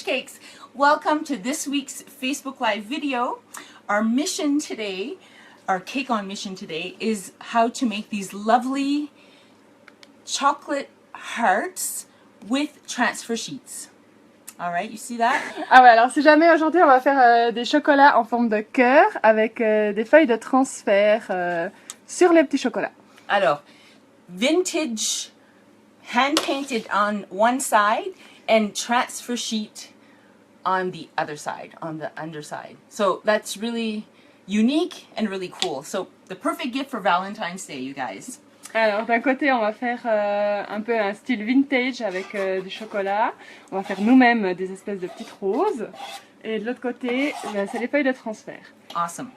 Sponge Cakes. Welcome to this week's Facebook Live video. Our mission today, our cake on mission today, is how to make these lovely chocolate hearts with transfer sheets. Alright, you see that? Ah ouais, alors si jamais aujourd'hui on va faire des chocolats en forme de cœur avec des feuilles de transfert sur les petits chocolats. Alors, vintage, hand-painted on one side and transfer sheet on the other side, on the underside. So that's really unique and really cool. So the perfect gift for Valentine's Day, you guys. Alors d'un côté on va faire un peu un style vintage avec du chocolat. On va faire nous-mêmes des espèces de petites roses. Et de l'autre côté, c'est les feuilles de transfert. Awesome.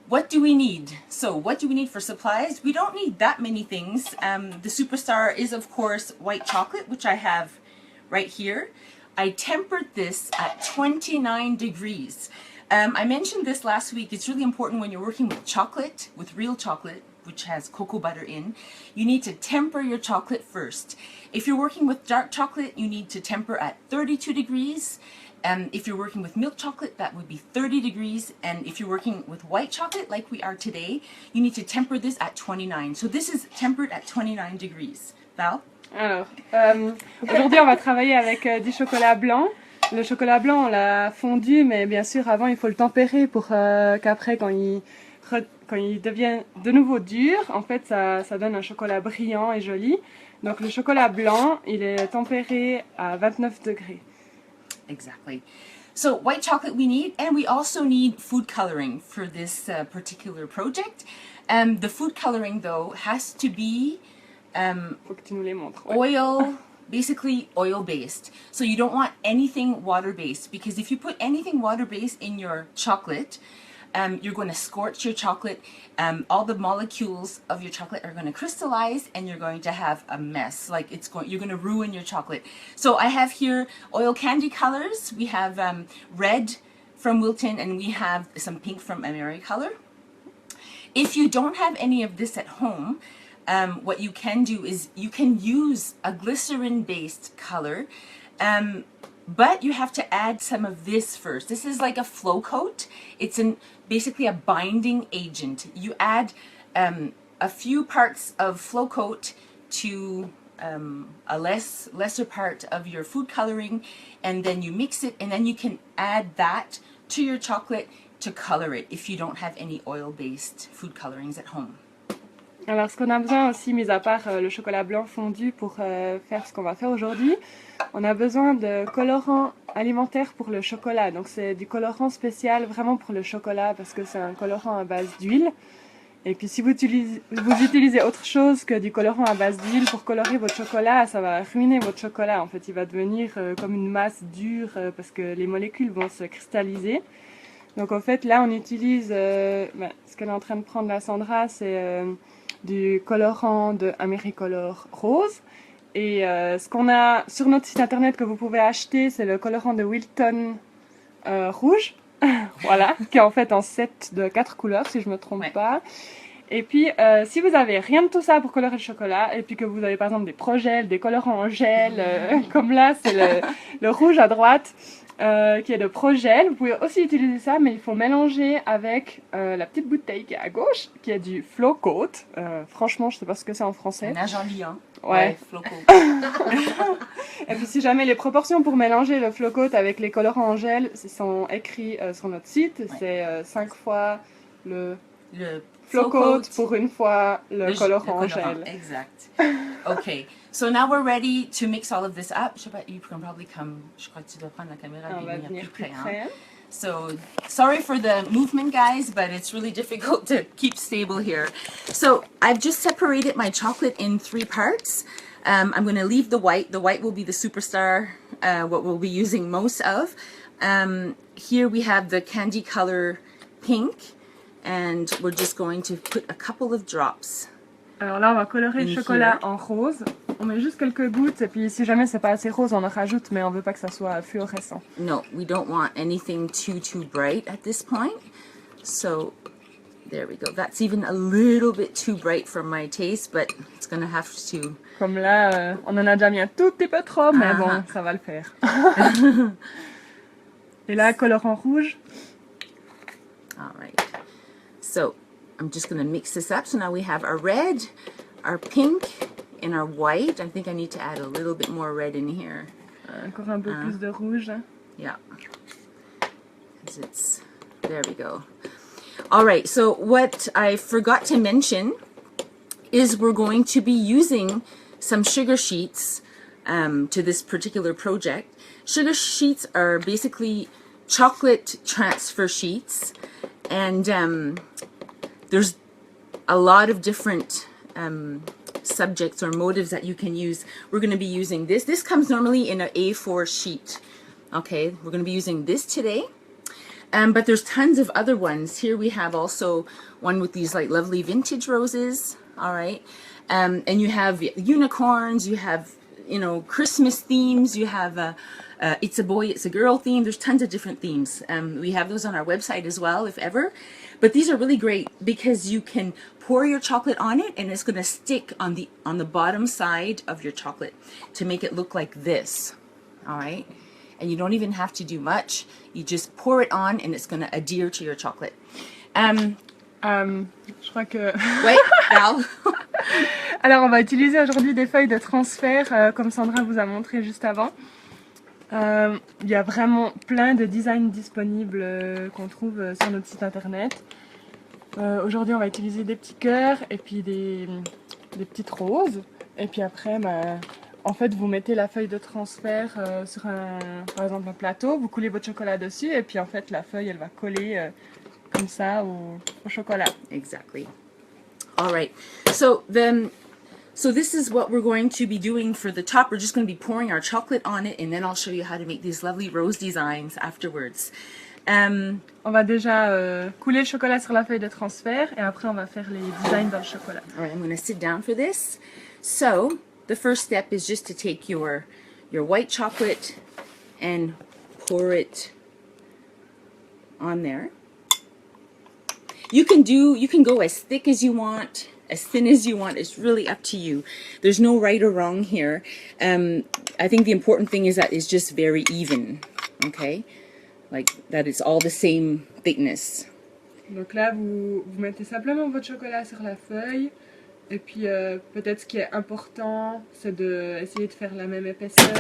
What do we need? So what do we need for supplies? We don't need that many things. The superstar is of course white chocolate, which I have right here. I tempered this at 29 degrees. I mentioned this last week. It's really important when you're working with chocolate, with real chocolate, which has cocoa butter in, you need to temper your chocolate first. If you're working with dark chocolate, you need to temper at 32 degrees. If you're working with milk chocolate, that would be 30 degrees. And if you're working with white chocolate, like we are today, you need to temper this at 29. So this is tempered at 29 degrees. Val? Alors, aujourd'hui on va travailler avec du chocolat blanc. Le chocolat blanc on l'a fondu, mais bien sûr avant il faut le tempérer pour qu'après quand il devient de nouveau dur, en fait ça donne un chocolat brillant et joli. Donc le chocolat blanc il est tempéré à 29 degrés. Exactly. So white chocolate we need, and we also need food coloring for this particular project. The food coloring though has to be Faut que tu nous les montres. Ouais. oil, basically oil based. So you don't want anything water based, because if you put anything water based in your chocolate, you're going to scorch your chocolate. All the molecules of your chocolate are going to crystallize, and you're going to have a mess. Like you're going to ruin your chocolate. So I have here oil candy colors. We have red from Wilton, and we have some pink from Americolor. If you don't have any of this at home, what you can do is you can use a glycerin-based color, but you have to add some of this first. This is like a flow coat. It's basically a binding agent. You add a few parts of flow coat to a lesser part of your food coloring, and then you mix it, and then you can add that to your chocolate to color it if you don't have any oil-based food colorings at home. Alors ce qu'on a besoin aussi, mis à part le chocolat blanc fondu pour faire ce qu'on va faire aujourd'hui, on a besoin de colorant alimentaire pour le chocolat. Donc c'est du colorant spécial vraiment pour le chocolat parce que c'est un colorant à base d'huile. Et puis si vous utilisez autre chose que du colorant à base d'huile pour colorer votre chocolat, ça va ruiner votre chocolat. En fait, il va devenir comme une masse dure parce que les molécules vont se cristalliser. Donc en fait là on utilise, ce qu'elle est en train de prendre la Sandra, c'est du colorant de Americolor rose. Et ce qu'on a sur notre site internet que vous pouvez acheter, c'est le colorant de Wilton rouge. Voilà, qui est en fait en set de 4 couleurs si je me trompe pas. Et puis si vous avez rien de tout ça pour colorer le chocolat, et puis que vous avez par exemple des progels, des colorants en gel, comme là c'est le rouge à droite, qui est de progel. Vous pouvez aussi utiliser ça, mais il faut mélanger avec la petite bouteille qui est à gauche, qui est du flow coat. Franchement, je sais pas ce que c'est en français. Un agent liant. Ouais. Flow coat. Et puis si jamais les proportions pour mélanger le flow coat avec les colorants en gel sont écrits sur notre site, c'est 5 fois le flow coat pour une fois le colorant en gel. Exact. Okay. So now we're ready to mix all of this up. Je sais pas, you can probably come. Je crois que tu dois prendre la caméra et venir plus près. So sorry for the movement, guys, but it's really difficult to keep stable here. So I've just separated my chocolate in 3 parts. I'm going to leave the white. The white will be the superstar, what we'll be using most of. Here we have the candy color pink, and we're just going to put a couple of drops. Alors là, on va colorer le chocolat en rose. On met juste quelques gouttes, et puis si jamais c'est pas assez rose, on en rajoute, mais on veut pas que ça soit There we go. That's even a little bit too bright for my taste, but it's gonna have to. Comme là, on en a déjà mis un tout petit peu trop, mais bon, ça va le faire. Et là, colorant rouge. All right. So I'm just gonna mix this up. So now we have our red, our pink, and our white. I think I need to add a little bit more red in here. Encore un peu plus de rouge. Yeah. Because it's, there we go. All right, so what I forgot to mention is we're going to be using some sugar sheets to this particular project. Sugar sheets are basically chocolate transfer sheets, and there's a lot of different subjects or motives that you can use. We're going to be using this. This comes normally in an A4 sheet. Okay, we're going to be using this today. But there's tons of other ones. Here we have also one with these like lovely vintage roses. All right. And you have unicorns, you have, you know, Christmas themes, you have it's a boy, it's a girl theme. There's tons of different themes. We have those on our website as well, if ever. But these are really great because you can pour your chocolate on it and it's going to stick on the bottom side of your chocolate to make it look like this. All right. And you don't even have to do much. You just pour it on and it's going to adhere to your chocolate. Je crois que... Wait, Val. Alors, on va utiliser aujourd'hui des feuilles de transfert, comme Sandra vous a montré juste avant. Il y a vraiment plein de designs disponibles qu'on trouve sur notre site internet. Aujourd'hui, on va utiliser des petits cœurs et puis des petites roses. Et puis après, en fait, vous mettez la feuille de transfert sur par exemple un plateau, vous coulez votre chocolat dessus et puis en fait, la feuille, elle va coller comme ça au chocolat. Exactly. All right. So this is what we're going to be doing for the top. We're just going to be pouring our chocolate on it, and then I'll show you how to make these lovely rose designs afterwards. On va déjà couler le chocolat sur la feuille de transfert et après on va faire les designs dans le chocolat. All right, I'm going to sit down for this. So the first step is just to take your white chocolate and pour it on there. You can go as thick as you want, as thin as you want. It's really up to you. There's no right or wrong here. I think the important thing is that it's just very even, okay? Like that it's all the same thickness. Donc là, vous mettez simplement votre chocolat sur la feuille. Et puis peut-être ce qui est important, c'est d'essayer de faire la même épaisseur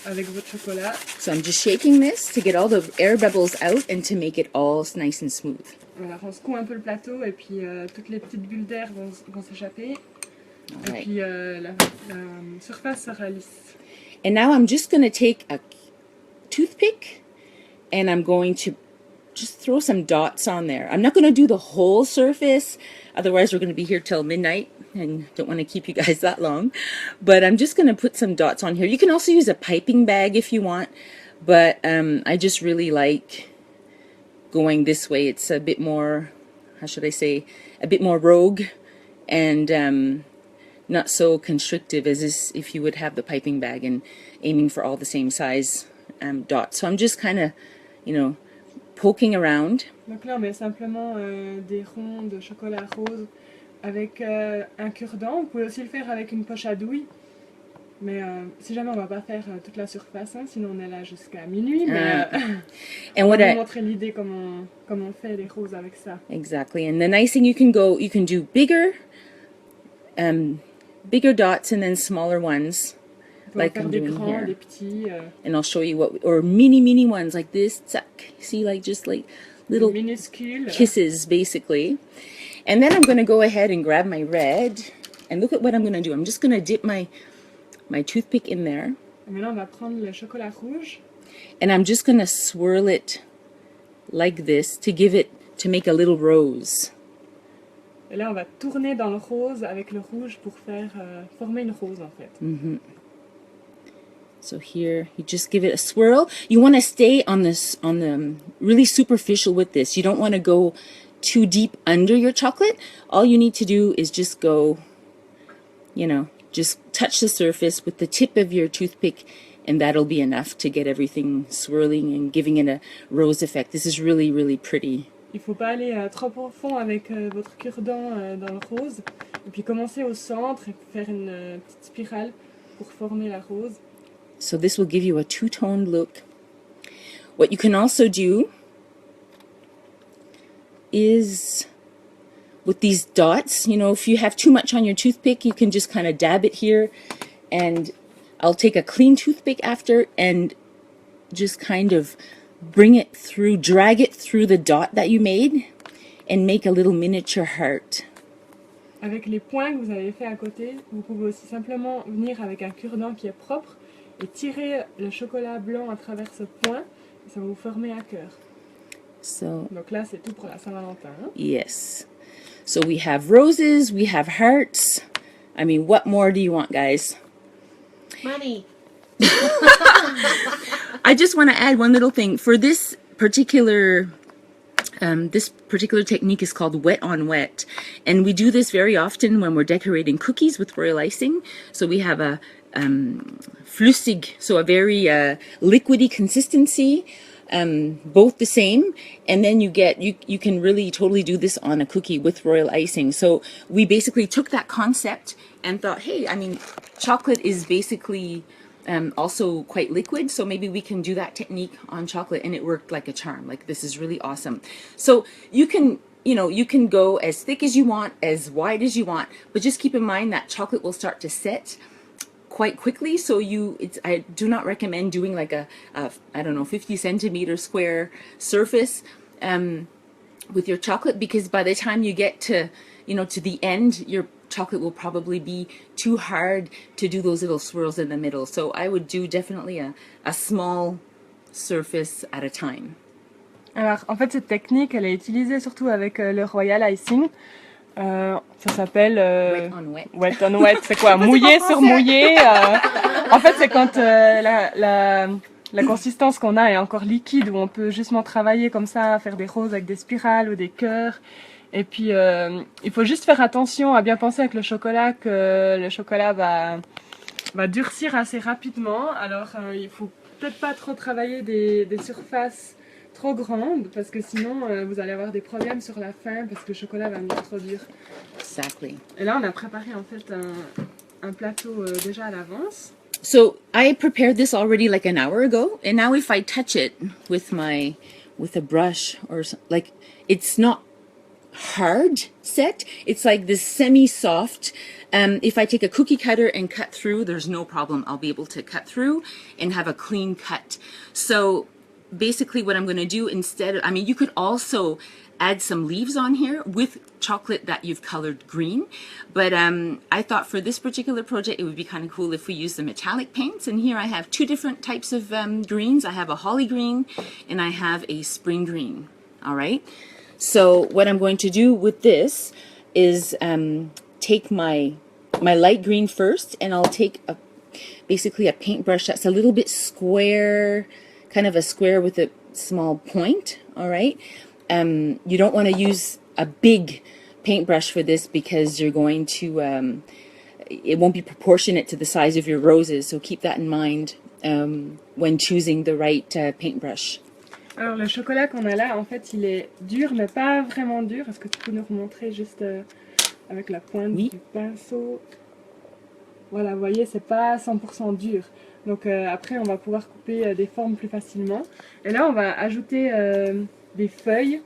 avec votre chocolat. So I'm just shaking this to get all the air bubbles out and to make it all nice and smooth. Voilà, on secoue un peu le plateau et puis toutes les petites bulles d'air vont s'échapper. Et puis la surface sera lisse. And now I'm just going to take a toothpick and I'm going to just throw some dots on there. I'm not going to do the whole surface, otherwise we're going to be here till midnight and don't want to keep you guys that long. But I'm just going to put some dots on here. You can also use a piping bag if you want, but I just really like going this way. It's a bit more, how should I say, a bit more rogue and not so constrictive as if you would have the piping bag and aiming for all the same size dots. So I'm just kind of, you know, poking around. Donc là on met simplement des ronds de chocolat rose avec un cure-dent. Vous pouvez aussi le faire avec une poche à douille. Mais si jamais on va pas faire toute la surface, hein, sinon on est là jusqu'à minuit. Mais on va vous montrer l'idée comment on fait les roses avec ça. Exactly. And the nice thing you can do bigger dots and then smaller ones. Like I'm doing here. Des petits, and I'll show you or mini ones like this. See, like just like little minuscule kisses basically. And then I'm going to go ahead and grab my red and look at what I'm going to do. I'm just going to dip my toothpick in there. Maintenant on va prendre le chocolat rouge. And I'm just going to swirl it like this to make a little rose. Et là on va tourner dans le rose avec le rouge pour faire former une rose en fait. Mm-hmm. So here, you just give it a swirl. You want to stay on the really superficial with this. You don't want to go too deep under your chocolate. All you need to do is just go, you know, just touch the surface with the tip of your toothpick, and that'll be enough to get everything swirling and giving it a rose effect. This is really, really pretty. il faut pas aller trop profond avec votre cure-dent dans le rose. Et puis commencer au centre et faire une petite spirale pour former la rose. So this will give you a two-toned look. What you can also do is with these dots, you know, if you have too much on your toothpick, you can just kind of dab it here, and I'll take a clean toothpick after and just kind of bring it through, drag it through the dot that you made and make a little miniature heart. Avec les points que vous avez fait à côté, vous pouvez aussi simplement venir avec un cure-dent qui est propre et tirer le chocolat blanc à travers ce point et ça va vous former un cœur. So, donc là, c'est tout pour la Saint-Valentin. Hein? Yes. So we have roses, we have hearts. I mean, what more do you want, guys? Money. I just want to add one little thing. For this particular technique is called wet on wet. And we do this very often when we're decorating cookies with royal icing. So we have a flüssig, so a very liquidy consistency, both the same. And then you can really totally do this on a cookie with royal icing. So we basically took that concept and thought, hey, I mean, chocolate is basically also quite liquid, so maybe we can do that technique on chocolate, and it worked like a charm. Like, this is really awesome. So you can go as thick as you want, as wide as you want, but just keep in mind that chocolate will start to set quite quickly. So I do not recommend doing like a I don't know, 50 centimeter square surface with your chocolate, because by the time you get to the end, your chocolate will probably be too hard to do those little swirls in the middle. So I would do definitely a small surface at a time. Alors, en fait, cette technique, elle est utilisée surtout avec le royal icing. Ça s'appelle Wet on wet. Wet on wet. C'est quoi? Mouillé sur mouillé. En fait, c'est quand la consistance qu'on a est encore liquide, où on peut justement travailler comme ça, faire des roses avec des spirales ou des cœurs. Et puis, il faut juste faire attention à bien penser avec le chocolat, que le chocolat va durcir assez rapidement. Alors, il faut peut-être pas trop travailler des surfaces trop grandes, parce que sinon, vous allez avoir des problèmes sur la fin, parce que le chocolat va venir trop dur. Exactly. Et là, on a préparé en fait un plateau déjà à l'avance. So I prepared this already like an hour ago, and now if I touch it with a brush or like, it's not hard set, it's like this semi-soft. If I take a cookie cutter and cut through, there's no problem. I'll be able to cut through and have a clean cut. So basically what I'm going to do instead, I mean, you could also add some leaves on here with chocolate that you've colored green, but I thought for this particular project it would be kind of cool if we use the metallic paints. And here I have two different types of greens. I have a holly green and I have a spring green. All right. So what I'm going to do with this is take my light green first, and I'll take basically a paintbrush that's a little bit square, kind of a square with a small point. All right. You don't want to use a big paintbrush for this, because you're going to it won't be proportionate to the size of your roses. So keep that in mind when choosing the right paintbrush. Alors, le chocolat qu'on a là, en fait, il est dur, mais pas vraiment dur. Est-ce que tu peux nous remontrer juste avec la pointe du pinceau? Voilà, vous voyez, c'est pas 100% dur. Donc après, on va pouvoir couper des formes plus facilement. Et là, on va ajouter des feuilles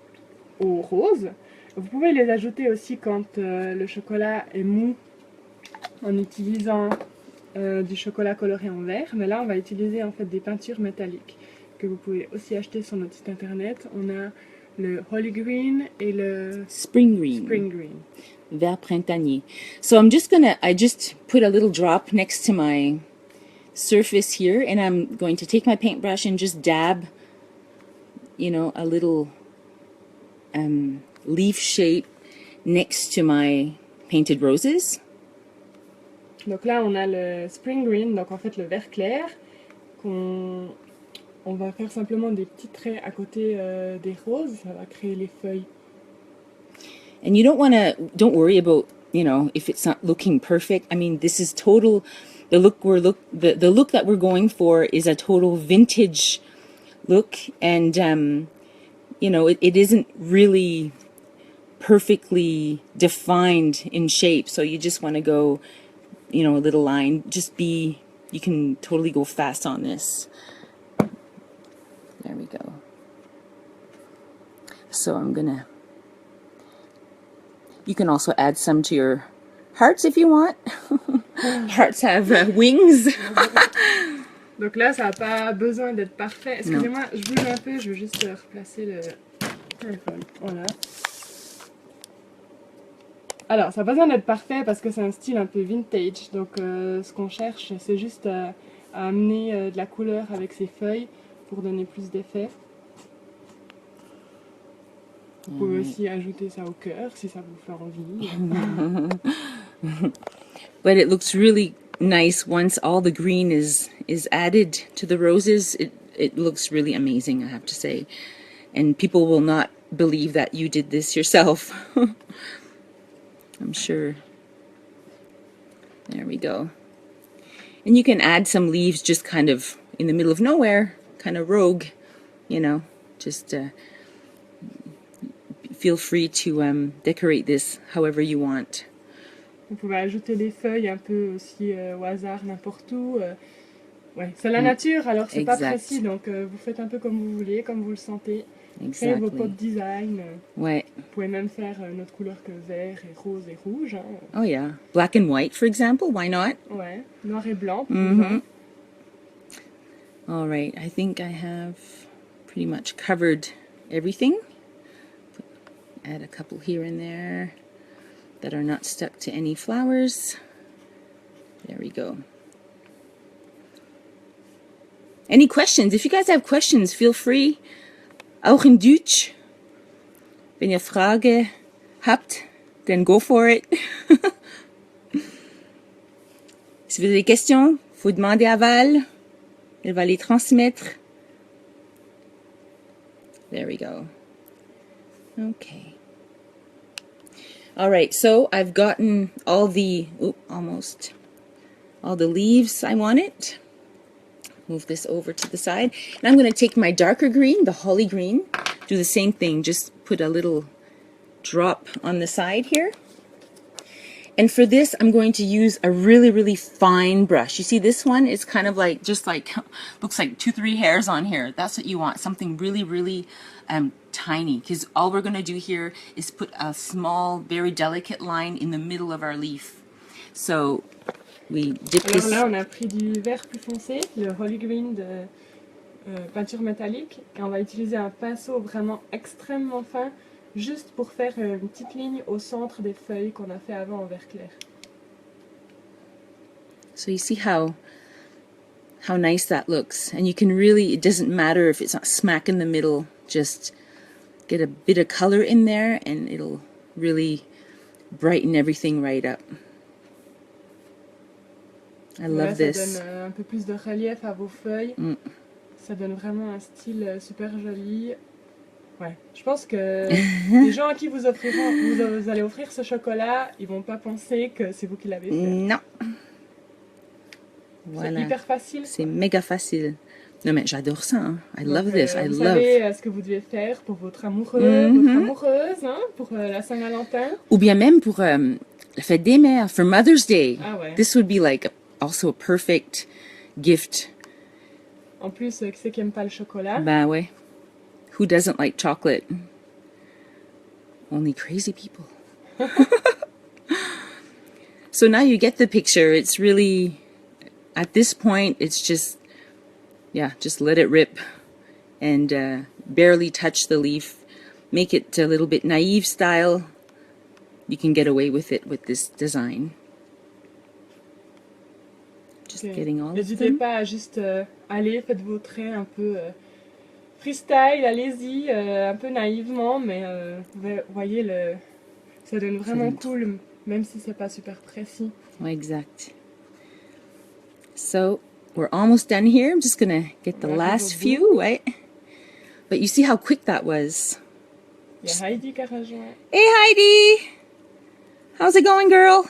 aux roses. Vous pouvez les ajouter aussi quand le chocolat est mou, en utilisant du chocolat coloré en vert. Mais là, on va utiliser en fait des peintures métalliques que vous pouvez aussi acheter sur notre site internet. On a le Holly Green et le Spring Green. Vert printanier. So I just put a little drop next to my surface here, and I'm going to take my paintbrush and just dab, a little leaf shape next to my painted roses. Donc là, on a le Spring Green, donc en fait le vert clair, on va faire simplement des petits traits à côté des roses, ça va créer les feuilles. And you don't worry about, if it's not looking perfect. I mean, this is total, the look that we're going for is a total vintage look. And you know, it isn't really perfectly defined in shape. So you just want to go, you know, a little line. You can totally go fast on this. There we go. So you can also add some to your hearts if you want. Hearts have wings. Donc là, ça n'a pas besoin d'être parfait. Excusez-moi, je bouge un peu, je veux juste replacer le téléphone. Voilà. Alors, ça n'a pas besoin d'être parfait parce que c'est un style un peu vintage. Donc, ce qu'on cherche, c'est juste à amener de la couleur avec ces feuilles pour donner plus d'effet. Vous pouvez aussi ajouter ça au cœur si ça vous fait envie. But it looks really nice once all the green is added to the roses. It looks really amazing, I have to say. And people will not believe that you did this yourself. I'm sure. There we go. And you can add some leaves just kind of in the middle of nowhere, kind of rogue, you know, just feel free to decorate this however you want. Vous pouvez ajouter des feuilles un peu aussi au hasard, n'importe où. Ouais, c'est la nature, alors c'est pas précis, donc vous faites un peu comme vous voulez, comme vous le sentez. Créez vos pots de design. Ouais. Vous pouvez même faire une autre couleur que vert et rose et rouge. Hein. Oh yeah, black and white, for example. Why not? Ouais, noir et blanc. Pour All right, I think I have pretty much covered everything. Add a couple here and there that are not stuck to any flowers. There we go. Any questions? If you guys have questions, feel free. Auch in Deutsch. Wenn ihr Frage habt, then go for it. Si vous avez des questions, faut demander à Val. Elle va les transmettre. There we go. Okay. All right, so I've gotten all the, almost, all the leaves I wanted. Move this over to the side. And I'm going to take my darker green, the holly green, do the same thing, just put a little drop on the side here. And for this, I'm going to use a really, really fine brush. You see this one is kind of like, just like, looks like 2-3 hairs on here. That's what you want, something really, really tiny, because all we're going to do here is put a small, very delicate line in the middle of our leaf. So we dip this. Alors là, on a pris du vert plus foncé, le Holy Green de peinture métallique, et on va utiliser un pinceau vraiment extrêmement fin, juste pour faire une petite ligne au centre des feuilles qu'on a fait avant en vert clair. So you see how nice that looks, and you can really, it doesn't matter if it's not smack in the middle, just get a bit of color in there and it'll really brighten everything right up. I love this. Ça donne un peu plus de relief à vos feuilles. Ça donne vraiment un style super joli. Ouais, je pense que les gens à qui vous allez offrir ce chocolat, ils vont pas penser que c'est vous qui l'avez fait. Non. Voilà. C'est hyper facile. C'est méga facile. Non mais j'adore ça. Hein. I love this. I vous love. savez ce que vous devez faire pour votre amoureux, votre amoureuse, hein, pour la Saint-Valentin. Ou bien même pour la fête des mères, for Mother's Day. Ah ouais. This would be like also a perfect gift. En plus, qui c'est qui aime pas le chocolat? Ben ouais. Who doesn't like chocolate? Only crazy people. So now you get the picture. It's really, at this point, it's just, yeah, just let it rip and barely touch the leaf. Make it a little bit naive style. You can get away with it with this design. Just getting all of them. N'hésitez pas à juste aller, faites vos traits un peu freestyle, allez-y, un peu naïvement, mais vous voyez, ça donne vraiment cool, même si c'est pas super précis. Exact. So we're almost done here. I'm just gonna get the last few, right? But you see how quick that was. Il y a Heidi qui a rejoint. Hey Heidi! How's it going, girl?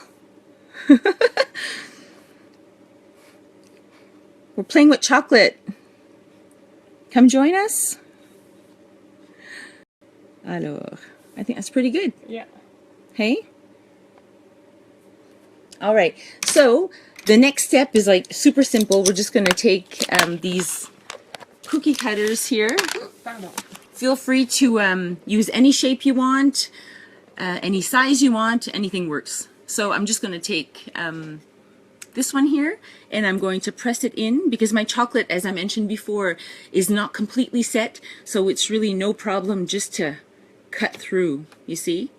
We're playing with chocolate. Come join us. Alors, I think that's pretty good. Yeah. Hey? All right. So the next step is like super simple. We're just going to take these cookie cutters here. Pardon. Feel free to use any shape you want, any size you want, anything works. So I'm just going to take this one here and I'm going to press it in because my chocolate, as I mentioned before, is not completely set. So it's really no problem just to cut through, you see?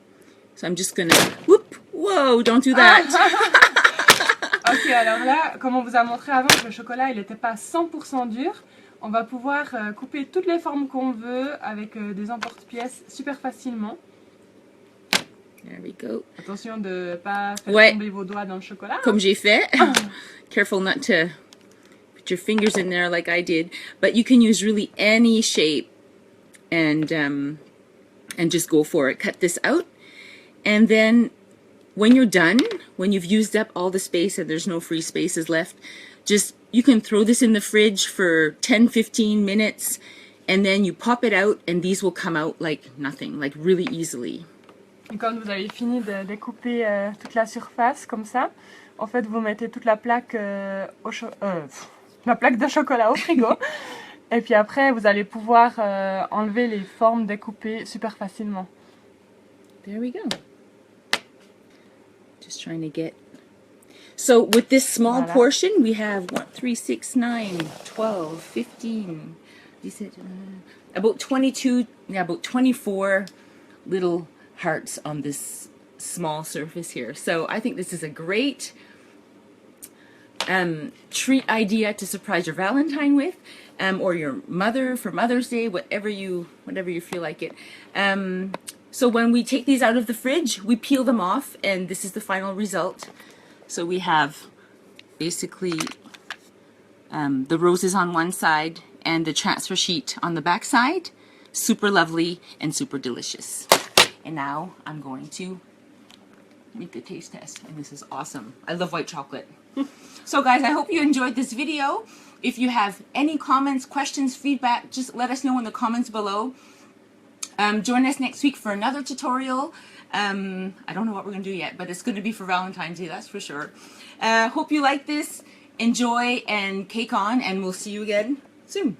So I'm just going to, whoop, whoa, don't do that. Ok, alors là, comme on vous a montré avant que le chocolat il n'était pas 100% dur, on va pouvoir couper toutes les formes qu'on veut avec des emporte-pièces super facilement. There we go. Attention de ne pas faire Ouais. tomber vos doigts dans le chocolat. Comme j'ai fait. Careful not to put your fingers in there like I did. But you can use really any shape and just go for it. Cut this out. And then when you're done, when you've used up all the space and there's no free spaces left, just you can throw this in the fridge for 10-15 minutes and then you pop it out and these will come out like nothing, like really easily. Et quand vous avez fini de découper toute la surface comme ça, en fait vous mettez toute la plaque, la plaque de chocolat au frigo. Et puis après vous allez pouvoir enlever les formes découpées super facilement. There we go. Just trying to get... So with this small Voilà. portion, we have 1, 3, 6, 9, 12, 15, about 22, yeah, about 24 little hearts on this small surface here. So I think this is a great treat idea to surprise your Valentine with, or your mother for Mother's Day, whatever you feel like it. So when we take these out of the fridge, we peel them off, and this is the final result. So we have basically the roses on one side and the transfer sheet on the back side. Super lovely and super delicious. And now I'm going to make the taste test, and this is awesome. I love white chocolate. So guys, I hope you enjoyed this video. If you have any comments, questions, feedback, just let us know in the comments below. Join us next week for another tutorial. I don't know what we're going to do yet, but it's going to be for Valentine's Day, that's for sure. Hope you like this. Enjoy and cake on, and we'll see you again soon.